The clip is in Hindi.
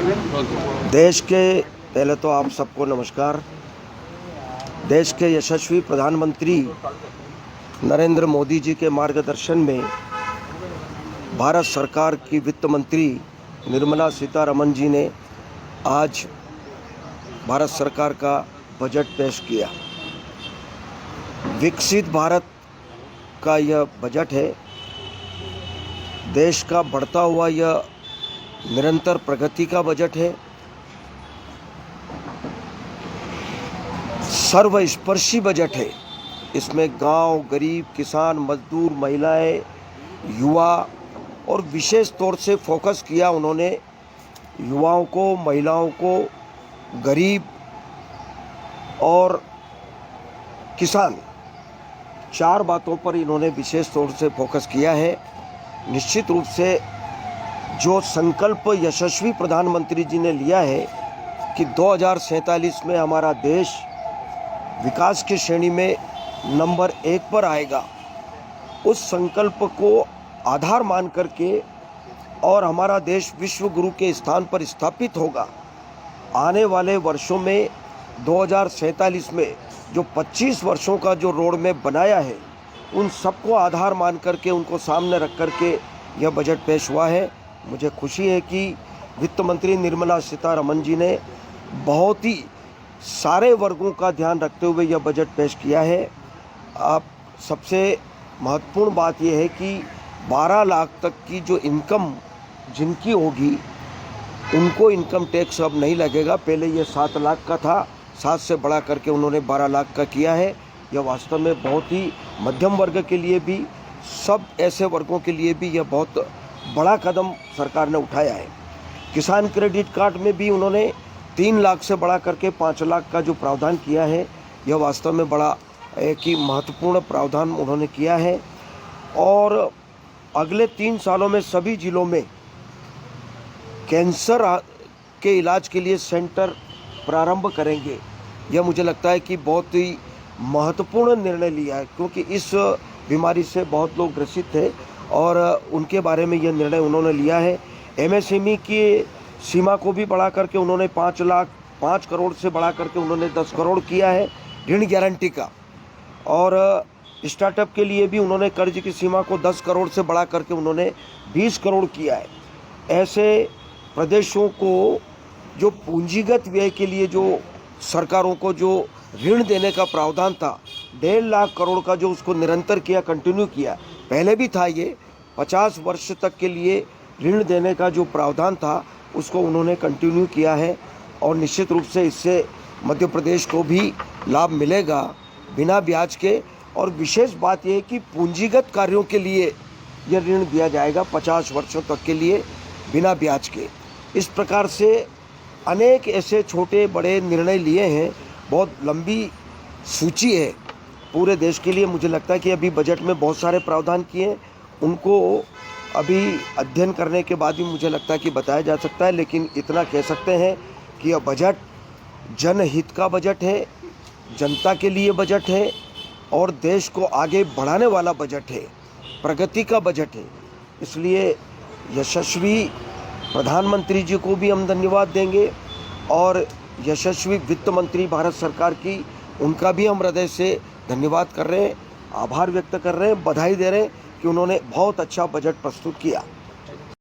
देश के पहले तो आप सबको नमस्कार। देश के यशस्वी प्रधानमंत्री नरेंद्र मोदी जी के मार्गदर्शन में भारत सरकार की वित्त मंत्री निर्मला सीतारमण जी ने आज भारत सरकार का बजट पेश किया। विकसित भारत का यह बजट है। देश का बढ़ता हुआ यह निरंतर प्रगति का बजट है। सर्वस्पर्शी बजट है। इसमें गांव, गरीब, किसान, मजदूर, महिलाएं, युवा और विशेष तौर से फोकस किया उन्होंने युवाओं को, महिलाओं को, गरीब और किसान, चार बातों पर इन्होंने विशेष तौर से फोकस किया है। निश्चित रूप से जो संकल्प यशस्वी प्रधानमंत्री जी ने लिया है कि 2047 में हमारा देश विकास की श्रेणी में नंबर 1 पर आएगा, उस संकल्प को आधार मान करके और हमारा देश विश्व गुरु के स्थान पर स्थापित होगा। आने वाले वर्षों में 2047 में जो 25 वर्षों का जो रोड मैप बनाया है, उन सबको आधार मान करके उनको सामने रख करके यह बजट पेश हुआ है। मुझे खुशी है कि वित्त मंत्री निर्मला सीतारमण जी ने बहुत ही सारे वर्गों का ध्यान रखते हुए यह बजट पेश किया है। अब सबसे महत्वपूर्ण बात यह है कि 12 लाख तक की जो इनकम जिनकी होगी उनको इनकम टैक्स अब नहीं लगेगा। पहले यह 7 लाख का था, 7 से बढ़ा करके उन्होंने 12 लाख का किया है। यह वास्तव में बहुत ही मध्यम वर्ग के लिए भी, सब ऐसे वर्गों के लिए भी यह बहुत बड़ा कदम सरकार ने उठाया है। किसान क्रेडिट कार्ड में भी उन्होंने 3 लाख से बढ़ा करके 5 लाख का जो प्रावधान किया है, यह वास्तव में बड़ा एक ही महत्वपूर्ण प्रावधान उन्होंने किया है। और अगले 3 सालों में सभी जिलों में कैंसर के इलाज के लिए सेंटर प्रारंभ करेंगे। यह मुझे लगता है कि बहुत ही महत्वपूर्ण निर्णय लिया है, क्योंकि इस बीमारी से बहुत लोग ग्रसित थे और उनके बारे में यह निर्णय उन्होंने लिया है। एमएसएमई की सीमा को भी बढ़ा करके उन्होंने 5 करोड़ से बढ़ा करके उन्होंने 10 करोड़ किया है ऋण गारंटी का। और स्टार्टअप के लिए भी उन्होंने कर्ज की सीमा को 10 करोड़ से बढ़ा करके उन्होंने 20 करोड़ किया है। ऐसे प्रदेशों को जो पूंजीगत व्यय के लिए जो सरकारों को जो ऋण देने का प्रावधान था, 1.5 लाख करोड़ का जो उसको निरंतर किया, कंटिन्यू किया। पहले भी था ये 50 वर्ष तक के लिए ऋण देने का जो प्रावधान था उसको उन्होंने कंटिन्यू किया है। और निश्चित रूप से इससे मध्य प्रदेश को भी लाभ मिलेगा बिना ब्याज के। और विशेष बात यह है कि पूंजीगत कार्यों के लिए यह ऋण दिया जाएगा 50 वर्षों तक के लिए बिना ब्याज के। इस प्रकार से अनेक ऐसे छोटे बड़े निर्णय लिए हैं। बहुत लंबी सूची है पूरे देश के लिए। मुझे लगता है कि अभी बजट में बहुत सारे प्रावधान किए हैं, उनको अभी अध्ययन करने के बाद ही मुझे लगता है कि बताया जा सकता है। लेकिन इतना कह सकते हैं कि यह बजट जनहित का बजट है, जनता के लिए बजट है और देश को आगे बढ़ाने वाला बजट है, प्रगति का बजट है। इसलिए यशस्वी प्रधानमंत्री जी को भी हम धन्यवाद देंगे और यशस्वी वित्त मंत्री भारत सरकार की, उनका भी हम हृदय से धन्यवाद कर रहे हैं, आभार व्यक्त कर रहे हैं, बधाई दे रहे हैं कि उन्होंने बहुत अच्छा बजट प्रस्तुत किया।